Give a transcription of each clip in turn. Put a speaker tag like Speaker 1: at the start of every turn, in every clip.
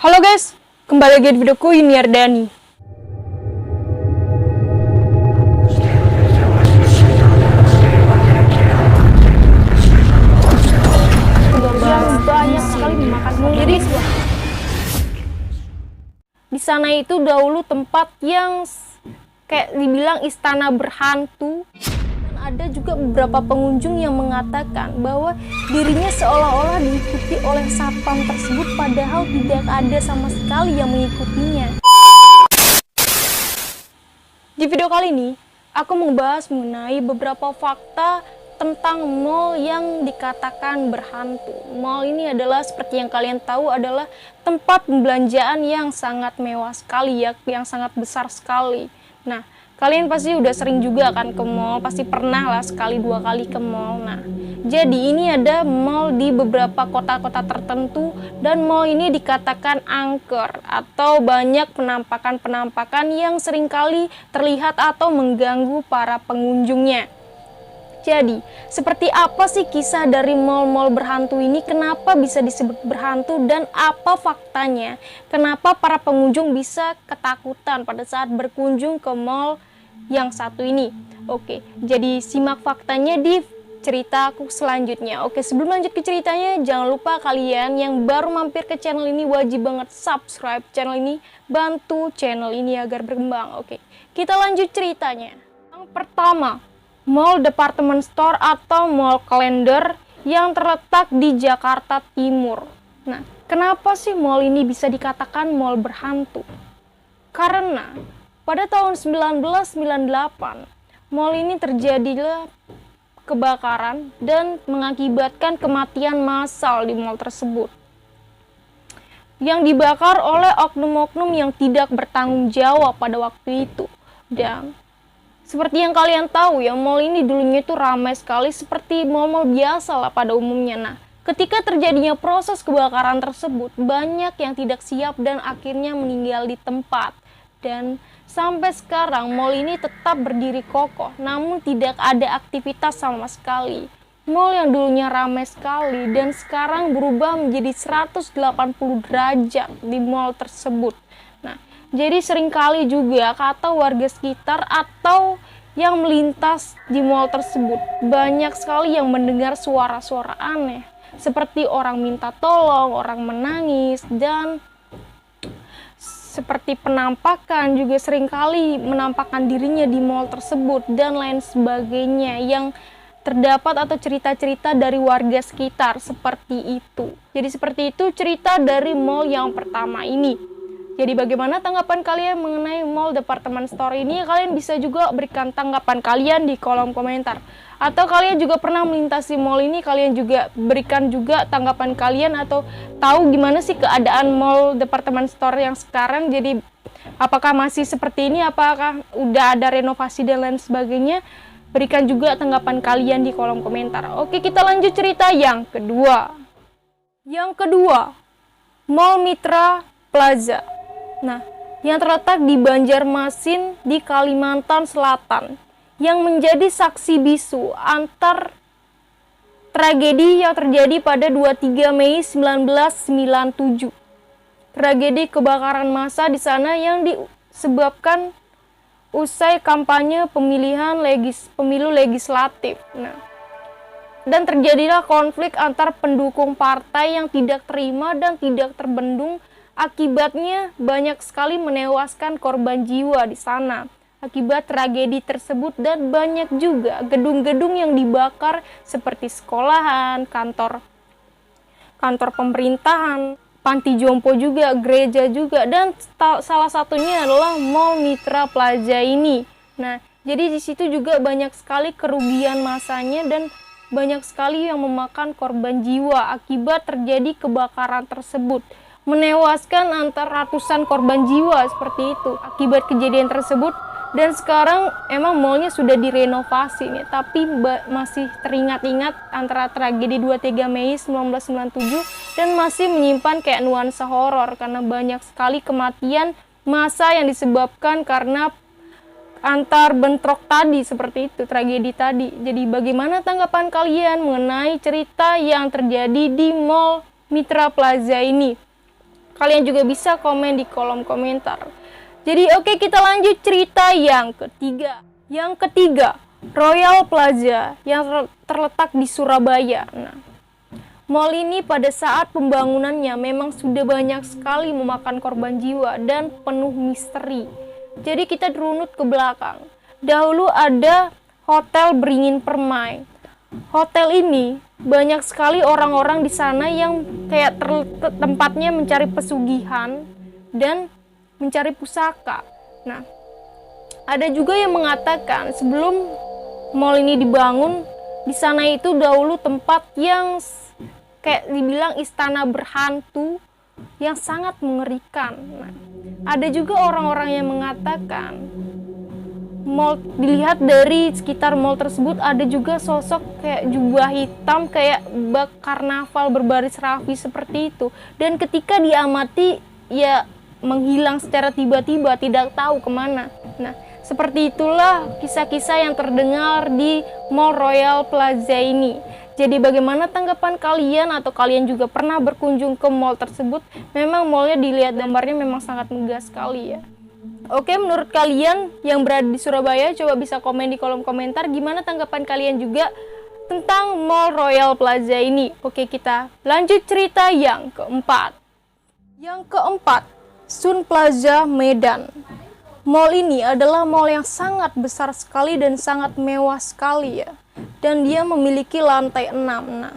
Speaker 1: Halo guys, kembali lagi di videoku ini Ardani. Banyak sekali memakan sendiri. Di sana itu dahulu tempat yang kayak dibilang istana berhantu. Ada juga beberapa pengunjung yang mengatakan bahwa dirinya seolah-olah diikuti oleh satpam tersebut, padahal tidak ada sama sekali yang mengikutinya. Di video kali ini, aku membahas mengenai beberapa fakta tentang mall yang dikatakan berhantu. Mall ini adalah seperti yang kalian tahu adalah tempat pembelanjaan yang sangat mewah sekali ya, yang sangat besar sekali. Nah, kalian pasti udah sering juga kan ke mall, pasti pernah lah sekali dua kali ke mall. Nah, jadi ini ada mall di beberapa kota-kota tertentu dan mall ini dikatakan angker atau banyak penampakan-penampakan yang seringkali terlihat atau mengganggu para pengunjungnya. Jadi, seperti apa sih kisah dari mall-mall berhantu ini? Kenapa bisa disebut berhantu dan apa faktanya? Kenapa para pengunjung bisa ketakutan pada saat berkunjung ke mall yang satu ini? Oke, jadi simak faktanya di cerita aku selanjutnya. Oke, sebelum lanjut ke ceritanya, jangan lupa kalian yang baru mampir ke channel ini wajib banget subscribe channel ini, bantu channel ini agar berkembang. Oke, kita lanjut ceritanya. Yang pertama, Mall Department Store atau Mall Kalender yang terletak di Jakarta Timur. Nah, kenapa sih mall ini bisa dikatakan mall berhantu? Karena pada tahun 1998, mall ini terjadilah kebakaran dan mengakibatkan kematian massal di mall tersebut. Yang dibakar oleh oknum-oknum yang tidak bertanggung jawab pada waktu itu. Dan seperti yang kalian tahu ya, mall ini dulunya itu ramai sekali seperti mall-mall biasa lah pada umumnya. Nah, ketika terjadinya proses kebakaran tersebut, banyak yang tidak siap dan akhirnya meninggal di tempat. Dan sampai sekarang mall ini tetap berdiri kokoh, namun tidak ada aktivitas sama sekali. Mall yang dulunya ramai sekali dan sekarang berubah menjadi 180 derajat di mall tersebut. Nah, jadi seringkali juga kata warga sekitar atau yang melintas di mall tersebut, banyak sekali yang mendengar suara-suara aneh, seperti orang minta tolong, orang menangis, dan seperti penampakan juga seringkali menampakkan dirinya di mall tersebut, dan lain sebagainya yang terdapat atau cerita-cerita dari warga sekitar seperti itu. Jadi seperti itu cerita dari mall yang pertama ini. Jadi bagaimana tanggapan kalian mengenai mall department store ini? Kalian bisa juga berikan tanggapan kalian di kolom komentar. Atau kalian juga pernah melintasi mall ini, kalian juga berikan juga tanggapan kalian atau tahu gimana sih keadaan mall department store yang sekarang. Jadi apakah masih seperti ini? Apakah udah ada renovasi dan lain sebagainya? Berikan juga tanggapan kalian di kolom komentar. Oke, kita lanjut cerita yang kedua. Yang kedua, Mall Mitra Plaza. Nah, yang terletak di Banjarmasin di Kalimantan Selatan, yang menjadi saksi bisu antar tragedi yang terjadi pada 23 Mei 1997. Tragedi kebakaran massa di sana yang disebabkan usai kampanye pemilu legislatif. Nah, dan terjadilah konflik antar pendukung partai yang tidak terima dan tidak terbendung. Akibatnya banyak sekali menewaskan korban jiwa di sana akibat tragedi tersebut, dan banyak juga gedung-gedung yang dibakar seperti sekolahan, kantor pemerintahan, panti jompo juga, gereja juga, dan salah satunya adalah Mall Mitra Plaza ini. Nah, jadi di situ juga banyak sekali kerugian massanya dan banyak sekali yang memakan korban jiwa akibat terjadi kebakaran tersebut, menewaskan antar ratusan korban jiwa seperti itu akibat kejadian tersebut. Dan sekarang emang mallnya sudah direnovasi nih, tapi masih teringat-ingat antara tragedi 23 Mei 1997 dan masih menyimpan kayak nuansa horor karena banyak sekali kematian massa yang disebabkan karena antar bentrok tadi, seperti itu tragedi tadi. Jadi bagaimana tanggapan kalian mengenai cerita yang terjadi di Mall Mitra Plaza ini? Kalian juga bisa komen di kolom komentar. Jadi oke, kita lanjut cerita yang ketiga. Yang ketiga, Royal Plaza yang terletak di Surabaya. Nah, mall ini pada saat pembangunannya memang sudah banyak sekali memakan korban jiwa dan penuh misteri. Jadi kita runut ke belakang. Dahulu ada Hotel Beringin Permai. Hotel ini banyak sekali orang-orang di sana yang kayak tempatnya mencari pesugihan dan mencari pusaka. Nah, ada juga yang mengatakan sebelum mall ini dibangun, di sana itu dahulu tempat yang kayak dibilang istana berhantu yang sangat mengerikan. Nah, ada juga orang-orang yang mengatakan mall, dilihat dari sekitar mall tersebut ada juga sosok kayak jubah hitam kayak bak karnaval berbaris rapi seperti itu, dan ketika diamati ya menghilang secara tiba-tiba, tidak tahu kemana. Nah, seperti itulah kisah-kisah yang terdengar di Mall Royal Plaza ini. Jadi bagaimana tanggapan kalian, atau kalian juga pernah berkunjung ke mall tersebut? Memang mallnya dilihat gambarnya memang sangat megah sekali ya. Oke, menurut kalian yang berada di Surabaya, coba bisa komen di kolom komentar gimana tanggapan kalian juga tentang Mall Royal Plaza ini. Oke, kita lanjut cerita yang keempat. Yang keempat, Sun Plaza Medan. Mall ini adalah mall yang sangat besar sekali dan sangat mewah sekali ya. Dan dia memiliki lantai 6. Nah,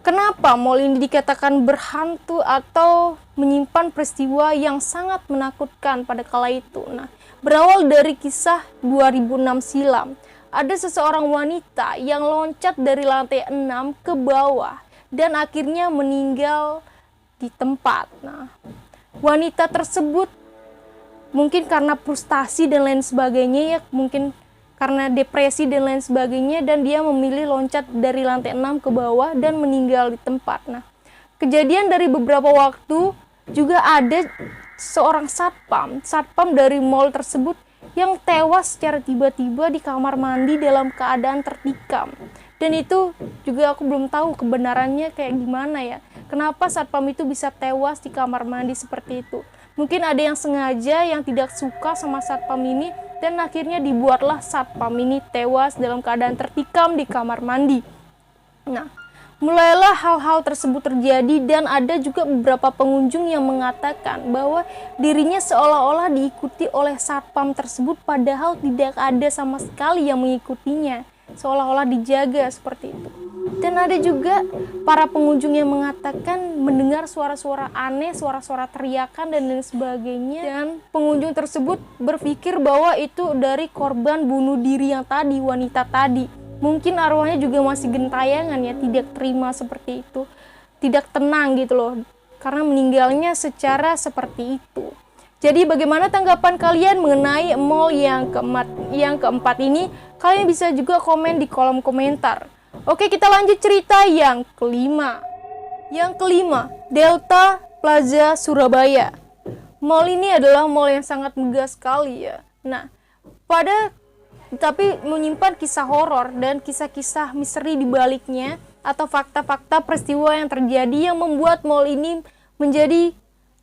Speaker 1: kenapa mall ini dikatakan berhantu atau menyimpan peristiwa yang sangat menakutkan pada kala itu? Nah, berawal dari kisah 2006 silam. Ada seseorang wanita yang loncat dari lantai 6 ke bawah dan akhirnya meninggal di tempat. Nah, wanita tersebut mungkin karena frustasi dan lain sebagainya ya, mungkin karena depresi dan lain sebagainya, dan dia memilih loncat dari lantai 6 ke bawah dan meninggal di tempat. Nah, kejadian dari beberapa waktu juga ada seorang satpam dari mall tersebut yang tewas secara tiba-tiba di kamar mandi dalam keadaan tertikam. Dan itu juga aku belum tahu kebenarannya kayak gimana ya. Kenapa satpam itu bisa tewas di kamar mandi seperti itu? Mungkin ada yang sengaja yang tidak suka sama satpam ini, dan akhirnya dibuatlah satpam ini tewas dalam keadaan tertikam di kamar mandi. Nah, mulailah hal-hal tersebut terjadi, dan ada juga beberapa pengunjung yang mengatakan bahwa dirinya seolah-olah diikuti oleh satpam tersebut, padahal tidak ada sama sekali yang mengikutinya. Seolah-olah dijaga seperti itu. Dan ada juga para pengunjung yang mengatakan mendengar suara-suara aneh, suara-suara teriakan dan lain sebagainya. Dan pengunjung tersebut berpikir bahwa itu dari korban bunuh diri yang tadi, wanita tadi. Mungkin arwahnya juga masih gentayangan ya, tidak terima seperti itu. Tidak tenang gitu loh, karena meninggalnya secara seperti itu. Jadi bagaimana tanggapan kalian mengenai mall yang keempat ini? Kalian bisa juga komen di kolom komentar. Oke, kita lanjut cerita yang kelima. Yang kelima, Delta Plaza Surabaya. Mall ini adalah mall yang sangat megah sekali ya. Nah, tapi menyimpan kisah horor dan kisah-kisah misteri di baliknya, atau fakta-fakta peristiwa yang terjadi yang membuat mall ini menjadi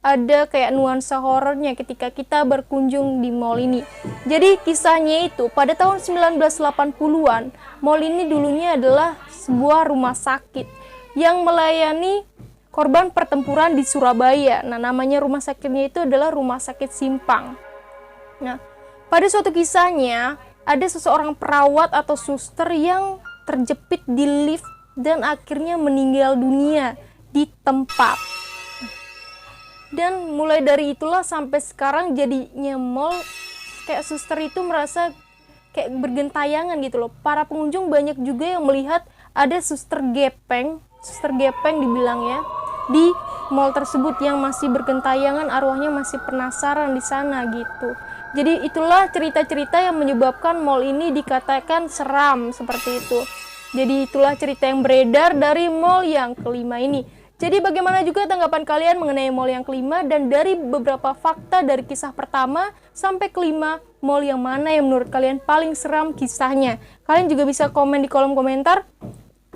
Speaker 1: ada kayak nuansa horornya ketika kita berkunjung di mall ini. Jadi kisahnya itu pada tahun 1980-an, mall ini dulunya adalah sebuah rumah sakit yang melayani korban pertempuran di Surabaya. Nah, namanya rumah sakitnya itu adalah Rumah Sakit Simpang. Nah, pada suatu kisahnya ada seseorang perawat atau suster yang terjepit di lift dan akhirnya meninggal dunia di tempat. Dan mulai dari itulah sampai sekarang jadinya mall kayak suster itu merasa kayak bergentayangan gitu loh. Para pengunjung banyak juga yang melihat ada suster gepeng dibilangnya di mall tersebut yang masih bergentayangan, arwahnya masih penasaran di sana gitu. Jadi itulah cerita-cerita yang menyebabkan mall ini dikatakan seram seperti itu. Jadi itulah cerita yang beredar dari mall yang kelima ini. Jadi bagaimana juga tanggapan kalian mengenai mall yang kelima, dan dari beberapa fakta dari kisah pertama sampai kelima, mall yang mana yang menurut kalian paling seram kisahnya? Kalian juga bisa komen di kolom komentar.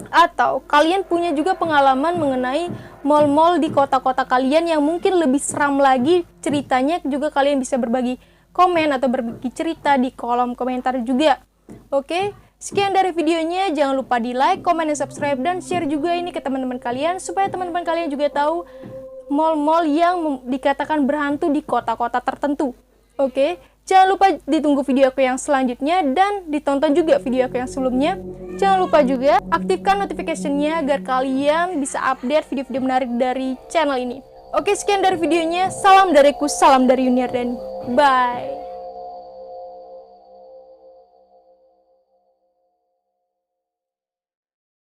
Speaker 1: Atau kalian punya juga pengalaman mengenai mall-mall di kota-kota kalian yang mungkin lebih seram lagi ceritanya, juga kalian bisa berbagi komen atau berbagi cerita di kolom komentar juga. Oke, sekian dari videonya. Jangan lupa di like, komen, dan subscribe, dan share juga ini ke teman-teman kalian supaya teman-teman kalian juga tahu mall-mall yang dikatakan berhantu di kota-kota tertentu. Oke, jangan lupa ditunggu video aku yang selanjutnya dan ditonton juga video aku yang sebelumnya. Jangan lupa juga aktifkan notification-nya agar kalian bisa update video-video menarik dari channel ini. Oke, sekian dari videonya. Salam dariku, salam dari Yuniardan. Bye.